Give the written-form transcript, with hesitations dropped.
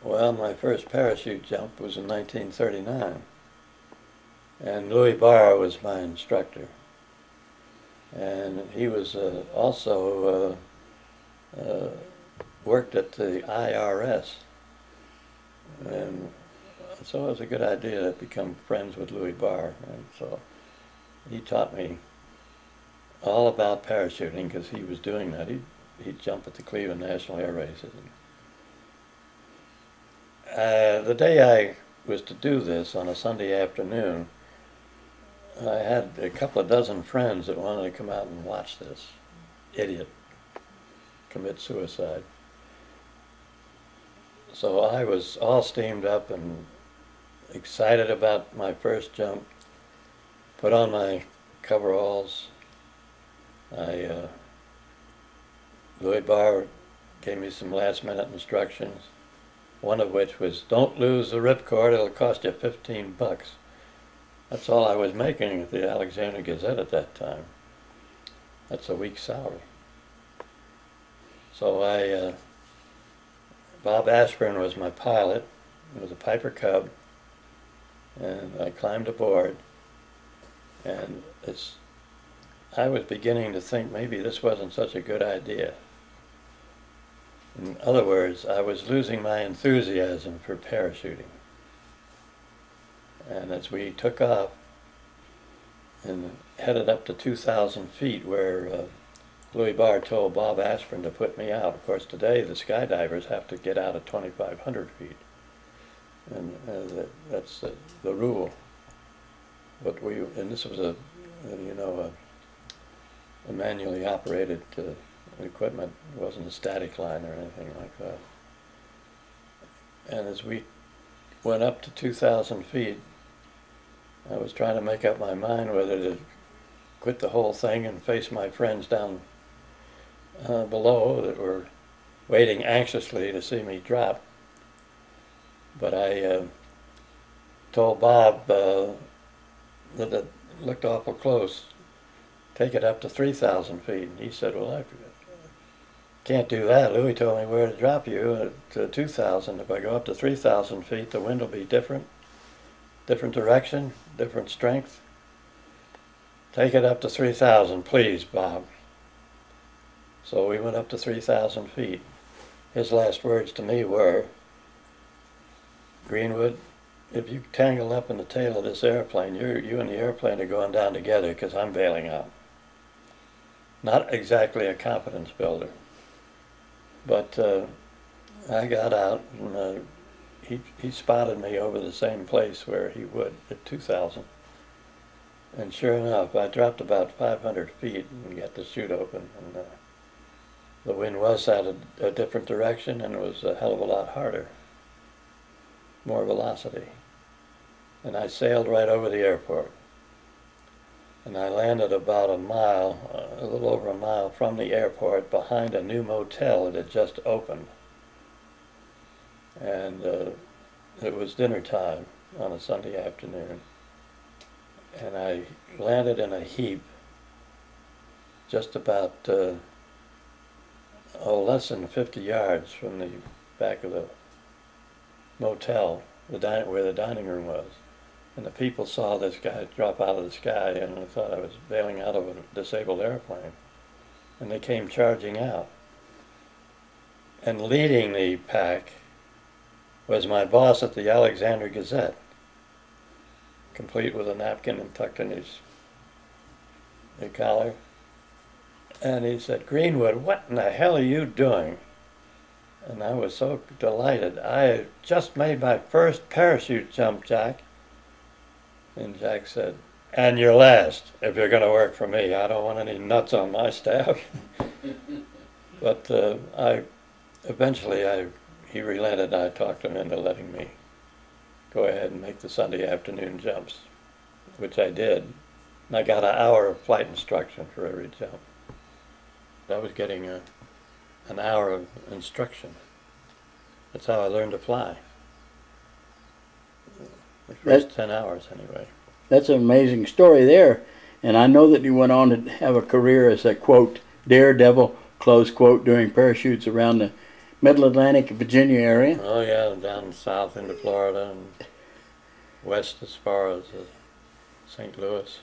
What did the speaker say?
Well, my first parachute jump was in 1939, and Louis Barr was my instructor. And he was also worked at the IRS. And so it was a good idea to become friends with Louis Barr. And so he taught me all about parachuting because he was doing that. He'd jump at the Cleveland National Air Races. The day I was to do this on a Sunday afternoon, I had a couple of dozen friends that wanted to come out and watch this idiot commit suicide. So I was all steamed up and excited about my first jump, put on my coveralls. Louis Barr gave me some last-minute instructions, one of which was, don't lose the ripcord, it'll cost you $15. That's all I was making at the Alexander Gazette at that time. That's a week's salary. So Bob Ashburn was my pilot. It was a Piper Cub, and I climbed aboard, and I was beginning to think maybe this wasn't such a good idea. In other words, I was losing my enthusiasm for parachuting. And as we took off and headed up to 2,000 feet where Louis Barr told Bob Ashburn to put me out. Of course, today the skydivers have to get out at 2,500 feet. And that's the rule. But and this was a manually operated equipment. It wasn't a static line or anything like that. And as we went up to 2,000 feet, I was trying to make up my mind whether to quit the whole thing and face my friends down below that were waiting anxiously to see me drop. But I told Bob that it looked awful close. Take it up to 3,000 feet. And he said, well, I can't do that. Louis told me where to drop you to 2,000. If I go up to 3,000 feet, the wind will be different direction, different strength. Take it up to 3,000, please, Bob. So we went up to 3,000 feet. His last words to me were, Greenwood, if you tangle up in the tail of this airplane, you and the airplane are going down together because I'm bailing out. Not exactly a confidence builder. But I got out, and he spotted me over the same place where he would at 2,000. And sure enough, I dropped about 500 feet and got the chute open. And the wind was at a different direction, and it was a hell of a lot harder. More velocity. And I sailed right over the airport. And I landed about a mile, a little over a mile from the airport behind a new motel that had just opened. And it was dinner time on a Sunday afternoon. And I landed in a heap just about less than 50 yards from the back of the motel, where the dining room was. And the people saw this guy drop out of the sky and they thought I was bailing out of a disabled airplane. And they came charging out. And leading the pack was my boss at the Alexander Gazette, complete with a napkin and tucked in his collar. And he said, Greenwood, what in the hell are you doing? And I was so delighted. I had just made my first parachute jump, Jack. And Jack said, and your last, if you're going to work for me. I don't want any nuts on my staff. But eventually he relented. I talked him into letting me go ahead and make the Sunday afternoon jumps, which I did. And I got an hour of flight instruction for every jump. I was getting an hour of instruction. That's how I learned to fly. The first 10 hours, anyway. That's an amazing story there. And I know that you went on to have a career as a, quote, daredevil, close quote, doing parachutes around the Middle Atlantic, Virginia area. Oh yeah, down south into Florida and west as far as St. Louis.